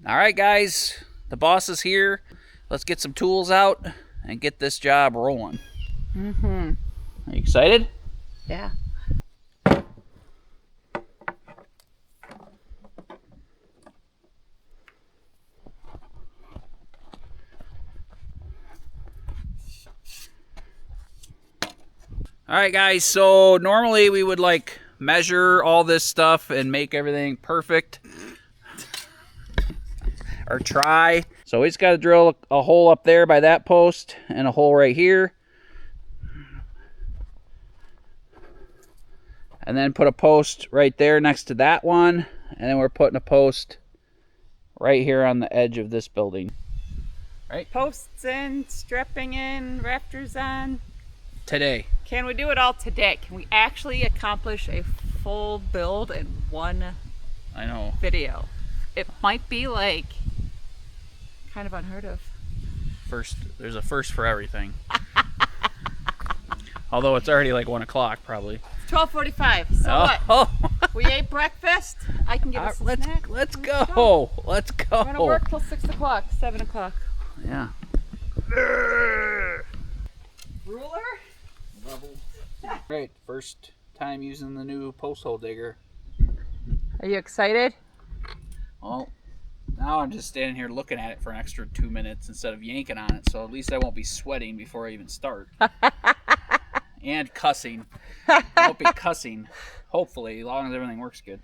All right, guys, the boss is here. Let's get some tools out and get this job rolling. Mm-hmm. Are you excited? Yeah. All right, guys, so normally we would like measure all this stuff and make everything perfect. Or try. So we just got to drill a hole up there by that post and a hole right here. And then put a post right there next to that one. And then we're putting a post right here on the edge of this building. Right? Posts in, strapping in, rafters on. Today. Can we do it all today? Can we actually accomplish a full build in one I know. video? It might be like kind of unheard of. There's a first for everything. Although it's already like 1 o'clock probably. 12:45. So what? We ate breakfast. I can get us a snack. Let's go. Let's go. We're gonna work till 6 o'clock, 7 o'clock. Yeah. Ruler? Great. First time using the new post hole digger. Are you excited? Well, now I'm just standing here looking at it for an extra 2 minutes instead of yanking on it, so at least I won't be sweating before I even start. And cussing. I won't be cussing, hopefully, as long as everything works good.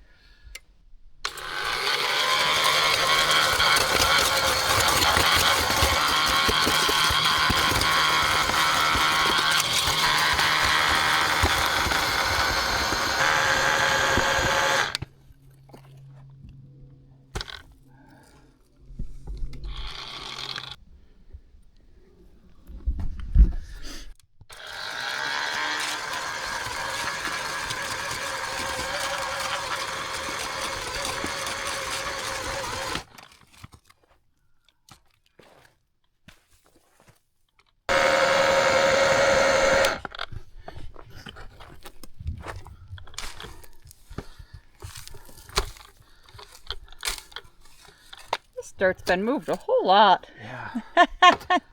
This dirt's been moved a whole lot. Yeah.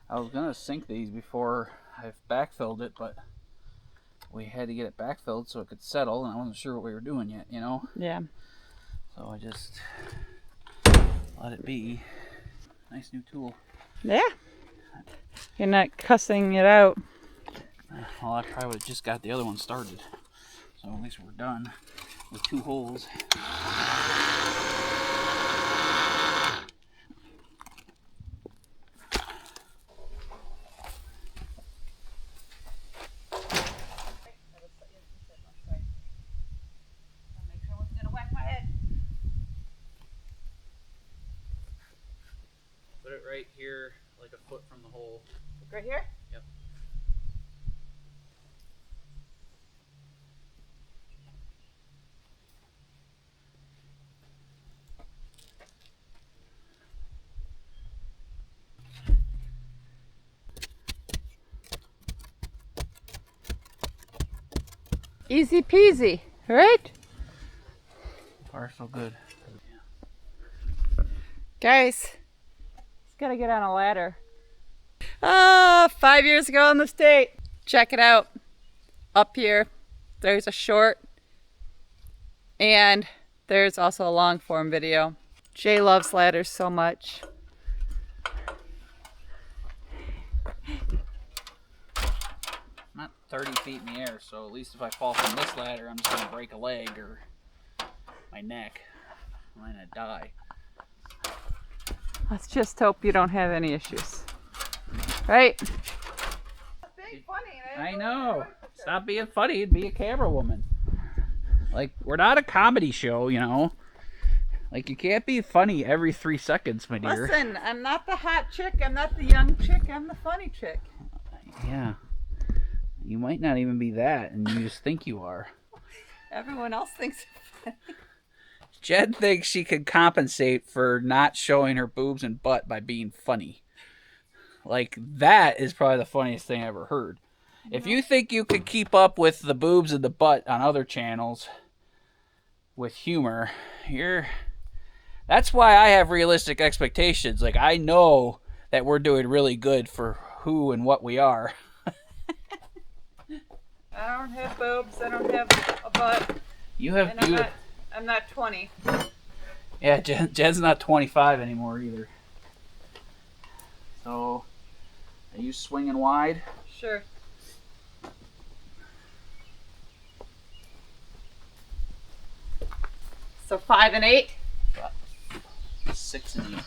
I was going to sink these before I've backfilled it, but we had to get it backfilled so it could settle, and I wasn't sure what we were doing yet, you know? Yeah. So I just let it be. Nice new tool. Yeah. You're not cussing it out. Well, I probably would have just got the other one started. So at least we're done with 2 holes. Put it right here, like a foot from the hole. Right here? Yep. Easy peasy, right? Far so good. Guys, it's gotta get on a ladder. 5 years ago in the state. Check it out. Up here, there's a short and there's also a long form video. Jay loves ladders so much. I'm not 30 feet in the air, so at least if I fall from this ladder, I'm just going to break a leg or my neck. I'm going to die. Let's just hope you don't have any issues. Right? I know. Stop being funny and be a camera woman. Like, we're not a comedy show, you know. Like, you can't be funny every 3 seconds, my dear. Listen, I'm not the hot chick, I'm not the young chick, I'm the funny chick. Yeah. You might not even be that, and you just think you are. Everyone else thinks it's funny. Jen thinks she can compensate for not showing her boobs and butt by being funny. Like, that is probably the funniest thing I ever heard. If you think you could keep up with the boobs and the butt on other channels with humor, you're That's why I have realistic expectations. Like, I know that we're doing really good for who and what we are. I don't have boobs. I don't have a butt. You have. And I'm not 20. Yeah, Jen's not 25 anymore either. So, are you swinging wide? Sure. So 5 and 8. 6 and 8.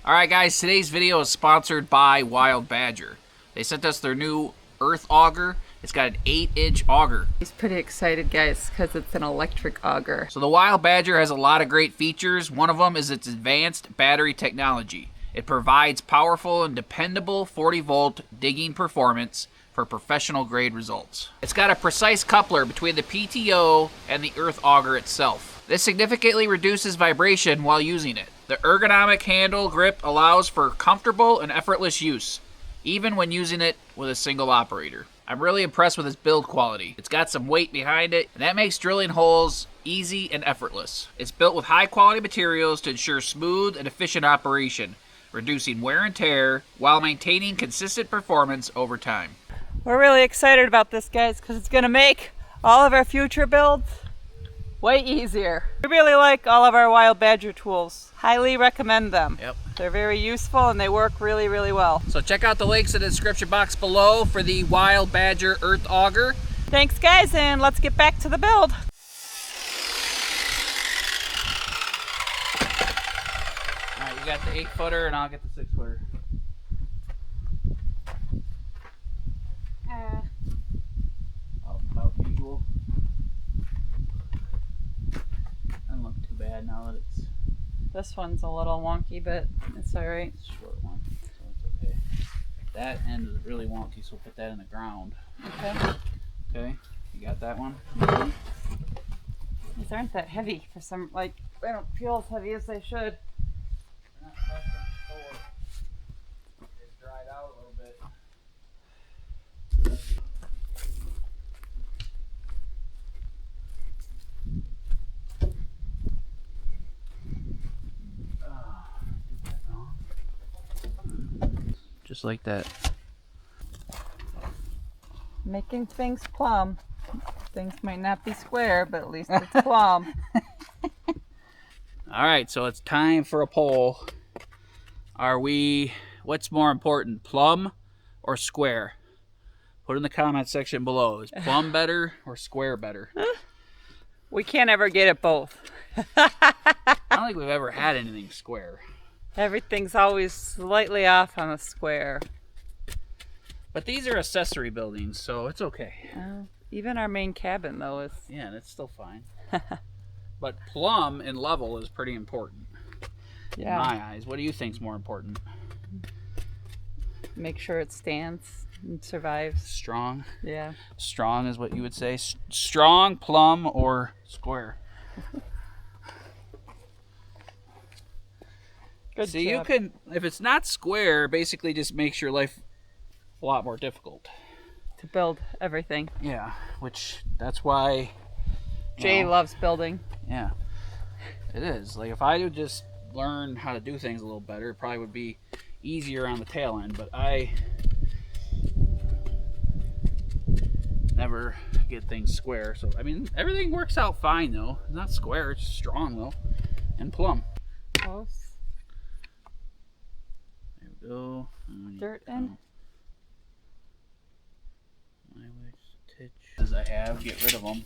All right, guys. Today's video is sponsored by Wild Badger. They sent us their new Earth Auger. It's got an 8-inch auger. He's pretty excited, guys, because it's an electric auger. So the Wild Badger has a lot of great features. One of them is its advanced battery technology. It provides powerful and dependable 40-volt digging performance for professional grade results. It's got a precise coupler between the PTO and the Earth Auger itself. This significantly reduces vibration while using it. The ergonomic handle grip allows for comfortable and effortless use, even when using it with a single operator. I'm really impressed with its build quality. It's got some weight behind it, and that makes drilling holes easy and effortless. It's built with high quality materials to ensure smooth and efficient operation, reducing wear and tear while maintaining consistent performance over time. We're really excited about this, guys, because it's going to make all of our future builds way easier. We really like all of our Wild Badger tools. Highly recommend them. Yep. They're very useful and they work really, really well. So check out the links in the description box below for the Wild Badger Earth Auger. Thanks, guys, and let's get back to the build. All right, you got the 8-footer and I'll get the 6-footer. About usual. Doesn't look too bad now that it's This one's a little wonky, but it's all right. a short one, so it's okay. That end is really wonky, so we'll put that in the ground. Okay. Okay, you got that one? These aren't that heavy for some, like, they don't feel as heavy as they should. They're not pressed on the floor. They've dried out a little bit. Just like that. Making things plumb. Things might not be square, but at least it's plumb. All right, so it's time for a poll. What's more important, plumb or square? Put in the comment section below. Is plumb better or square better? We can't ever get it both. I don't think we've ever had anything square. Everything's always slightly off on a square. But these are accessory buildings, so it's okay. Even our main cabin, though, is... Yeah, that's still fine. But plumb and level is pretty important. Yeah. In my eyes. What do you think's more important? Make sure it stands and survives. Strong? Yeah. Strong is what you would say. Strong, plumb, or square? Good See, job. you can, if it's not square, basically just makes your life a lot more difficult. To build everything. Yeah, that's why Jay loves building. Yeah, it is. Like, if I would just learn how to do things a little better, it probably would be easier on the tail end, but I never get things square. So, I mean, everything works out fine, though. It's not square, it's strong, though, and plumb. Close. There we go. Dirt in. As I have, get rid of them.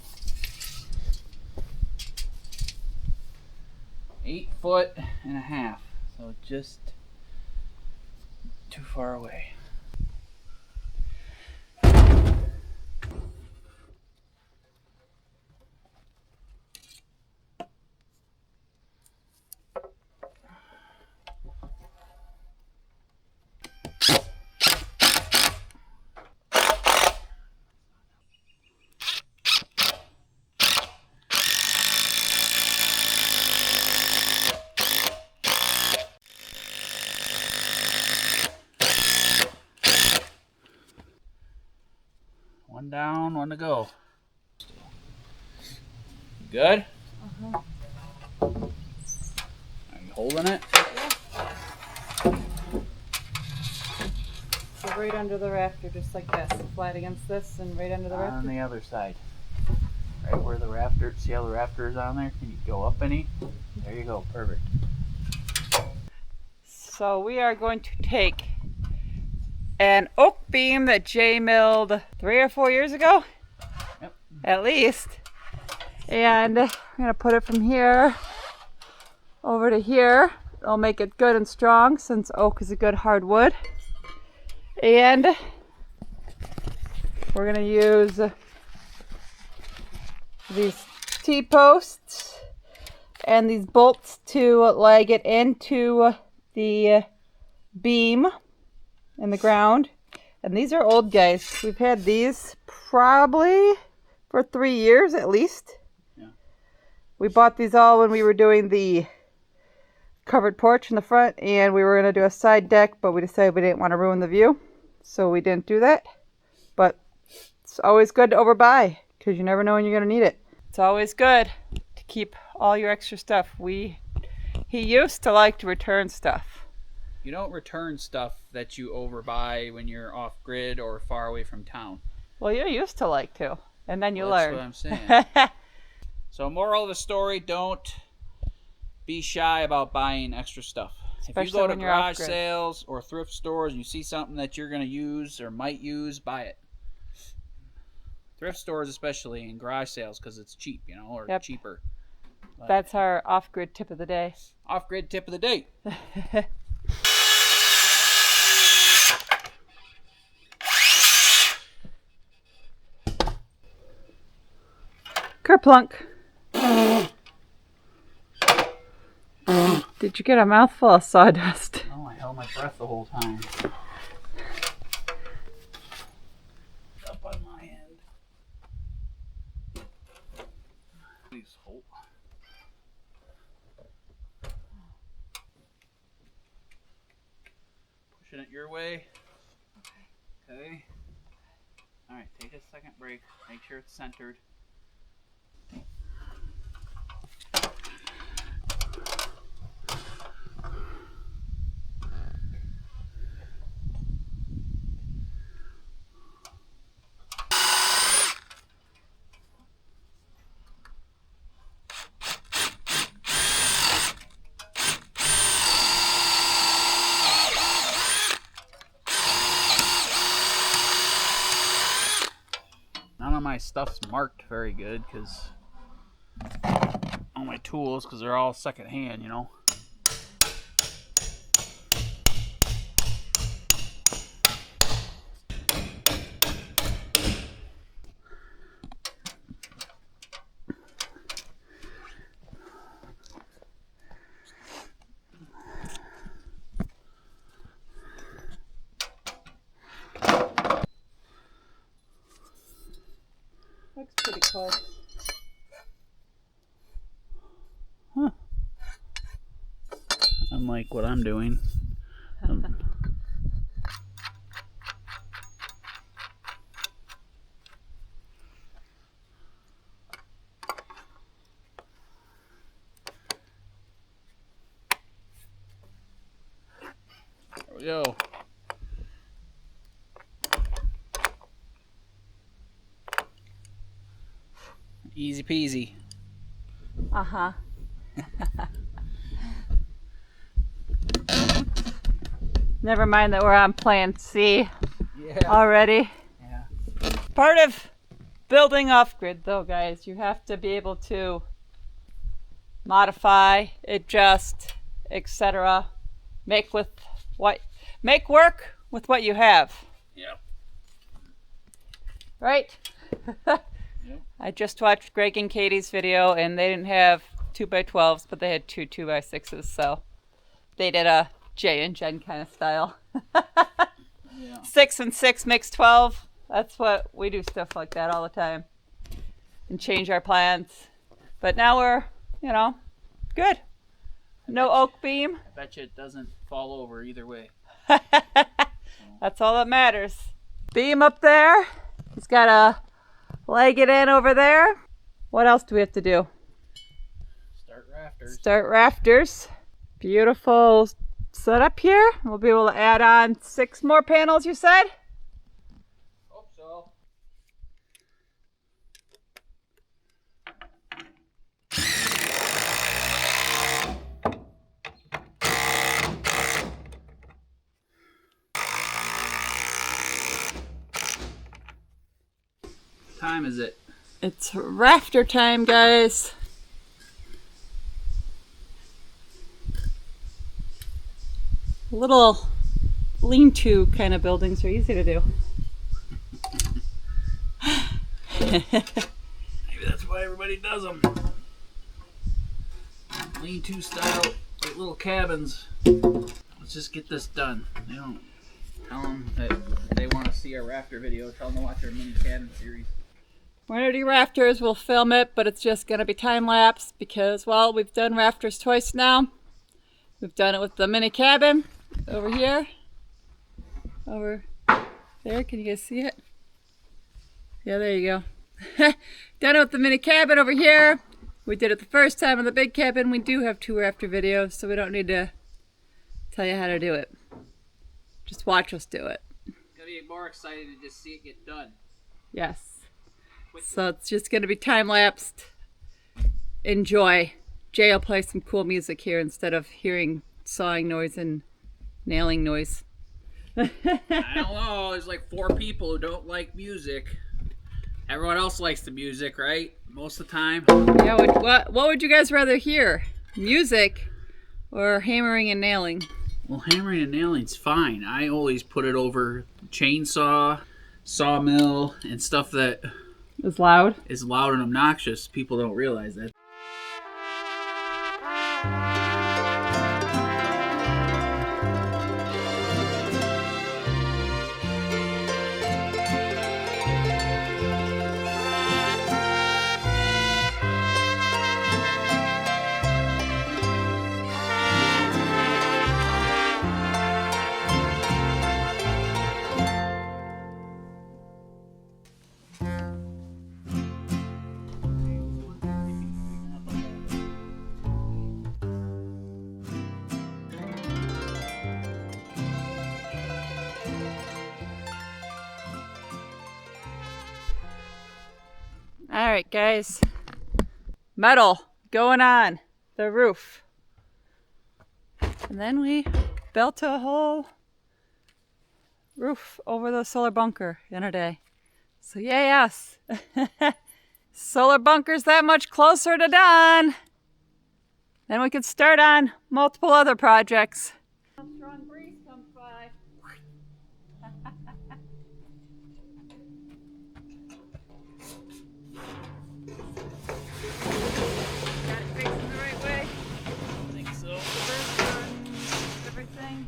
8.5 feet, so just too far away. One down, one to go. Good? holding it? So right under the rafter, just like this. Flat against this and right under the rafter. On the other side. Right where the rafter, see how the rafter is on there? Can you go up any? There you go, perfect. So we are going to take an oak beam that Jay milled 3 or 4 years ago. Yep. At least. And I'm going to put it from here over to here. It'll make it good and strong since oak is a good hardwood. And we're going to use these T-posts and these bolts to leg it into the beam in the ground. And these are old guys. We've had these probably for 3 years at least. Yeah. We bought these all when we were doing the covered porch in the front, and we were going to do a side deck, but we decided we didn't want to ruin the view, so we didn't do that. But it's always good to overbuy because you never know when you're going to need it. It's always good to keep all your extra stuff. He used to like to return stuff. You don't return stuff that you overbuy when you're off grid or far away from town. Well, you used to like to, and then you That's learn. what I'm saying. So moral of the story, don't be shy about buying extra stuff. Especially if you go to when you're garage off-grid. sales or thrift stores and you see something that you're going to use or might use, buy it. Thrift stores especially, and garage sales because it's cheap, you know, or Yep. cheaper. But That's our off-grid tip of the day. off-grid tip of the day. Kerplunk. Did you get a mouthful of sawdust? Oh, I held my breath the whole time. Up on my end. Please hold. Pushing it your way. Okay. All right, take a second break. Make sure it's centered. None of my stuff's marked very good because all my tools, because they're all secondhand, you know. Looks pretty close. Huh. Unlike what I'm doing. There we go. Easy peasy. Uh-huh. Never mind that we're on plan C Yeah. already. Yeah. Part of building off-grid, though, guys, you have to be able to modify, adjust, etc. Make work with what you have, Yep. right? I just watched Greg and Katie's video, and they didn't have 2x12s, but they had two 2x6s, so they did a Jay and Jen kind of style. Yeah. 6 and 6 makes 12. That's what we do, stuff like that all the time, and change our plans. But now we're, good. No oak beam. I bet you it doesn't fall over either way. That's all that matters. Beam up there. He's got to leg it in over there. What else do we have to do? Start rafters. Start rafters. Beautiful setup here. We'll be able to add on 6 more panels, you said? Hope so. What time is it? It's rafter time, guys. Little lean-to kind of buildings are easy to do. Maybe that's why everybody does them. Lean-to style, like little cabins. Let's just get this done. They don't tell them that they want to see our rafter video. Tell them to watch our mini cabin series. We're gonna do rafters. We'll film it, but it's just gonna be time-lapse because, well, we've done rafters twice now. We've done it with the mini cabin over here. Over there. Can you guys see it? Yeah, there you go. Done it with the mini cabin over here. We did it the first time in the big cabin. We do have 2 rafter videos, so we don't need to tell you how to do it. Just watch us do it. Gotta be more excited to just see it get done. Yes. So it's just going to be time-lapsed. Enjoy. Jay will play some cool music here instead of hearing sawing noise and nailing noise. I don't know. There's like 4 people who don't like music. Everyone else likes the music, right? Most of the time. Yeah. What would you guys rather hear? Music or hammering and nailing? Well, hammering and nailing's fine. I always put it over chainsaw, sawmill, and stuff that It's loud. is loud and obnoxious. People don't realize that. All right, guys. Metal going on the roof. And then we built a whole roof over the solar bunker in a day. So yay us. Solar bunker's that much closer to done. Then we could start on multiple other projects. Strong breeze comes by. Got it facing the right way. I think so. Everything.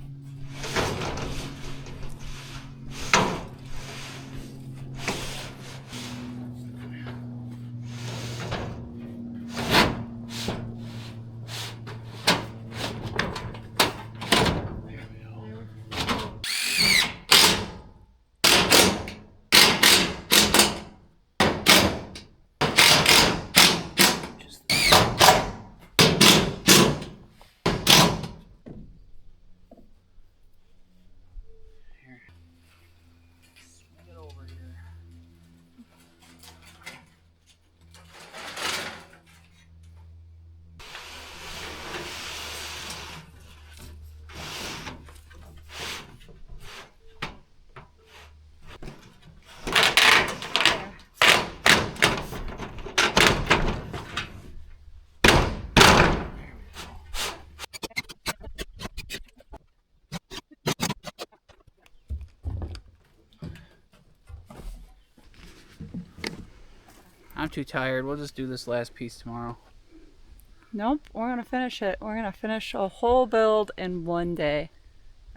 Swing it over here. I'm too tired. We'll just do this last piece tomorrow. Nope, we're gonna finish it. We're gonna finish a whole build in one day.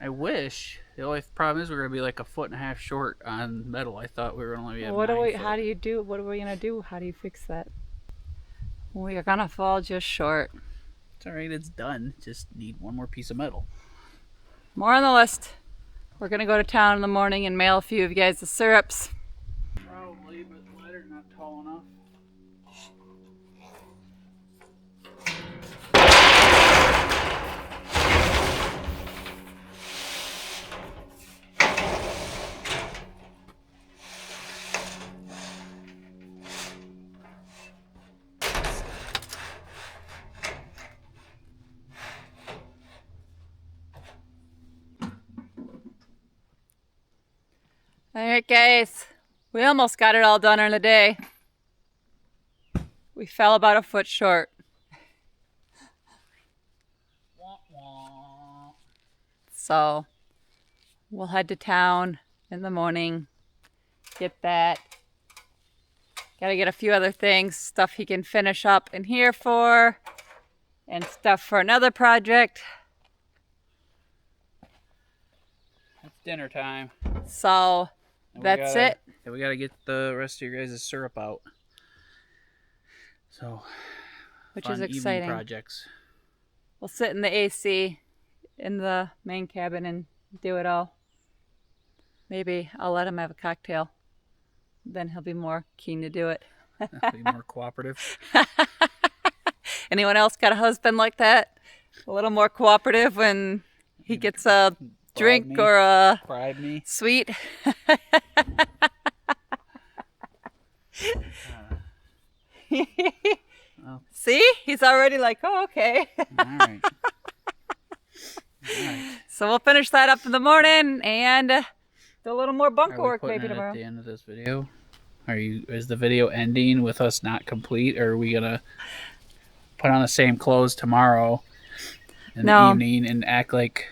I wish. The only problem is we're gonna be like 1.5 feet short on metal. I thought we were only be at What do 9 we? foot. How do you do? What are we gonna do? How do you fix that? We are gonna fall just short. It's alright. It's done. Just need one more piece of metal. More on the list. We're gonna go to town in the morning and mail a few of you guys the syrups. Probably, but the ladder's not tall enough. All right, guys. We almost got it all done in a day. We fell about a foot short. So we'll head to town in the morning, get that. Gotta get a few other things, stuff he can finish up in here for, and stuff for another project. It's dinner time. So that's it. And we gotta get the rest of your guys' syrup out. So, Which fun is evening exciting. projects. We'll sit in the AC in the main cabin and do it all. Maybe I'll let him have a cocktail. Then he'll be more keen to do it. Be more cooperative. Anyone else got a husband like that? A little more cooperative when he gets a drink me. or a Bribe me. sweet? Well. See? He's already like, oh, okay. All right. All right. So we'll finish that up in the morning and do a little more bunker Are we work putting maybe it tomorrow. at the end of this video? Is the video ending with us not complete, or are we gonna put on the same clothes tomorrow in the evening and act like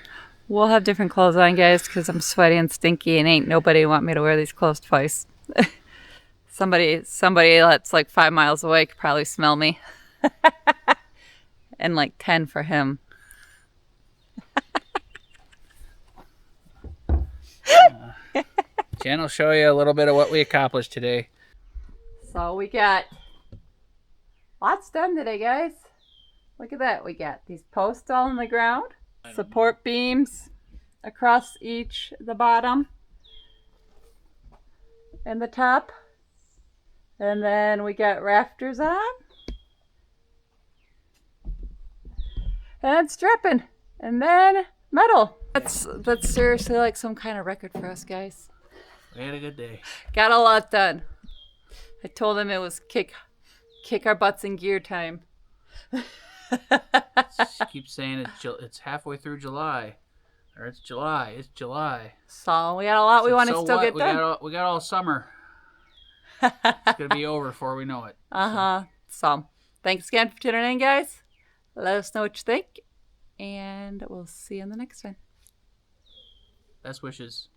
We'll have different clothes on, guys, because I'm sweaty and stinky and ain't nobody want me to wear these clothes twice. Somebody that's like 5 miles away could probably smell me. And like 10 for him. Jen will show you a little bit of what we accomplished today. So we got lots done today, guys. Look at that. We got these posts all on the ground. Support beams across the bottom and the top. And then we got rafters on. And strapping. And then metal. That's seriously like some kind of record for us, guys. We had a good day. Got a lot done. I told him it was kick our butts in gear time. Keep saying it's halfway through July, or it's July. It's July. So we got a lot we want to still get done. We got all summer. It's gonna be over before we know it. So thanks again for tuning in, guys. Let us know what you think, and we'll see you in the next one. Best wishes.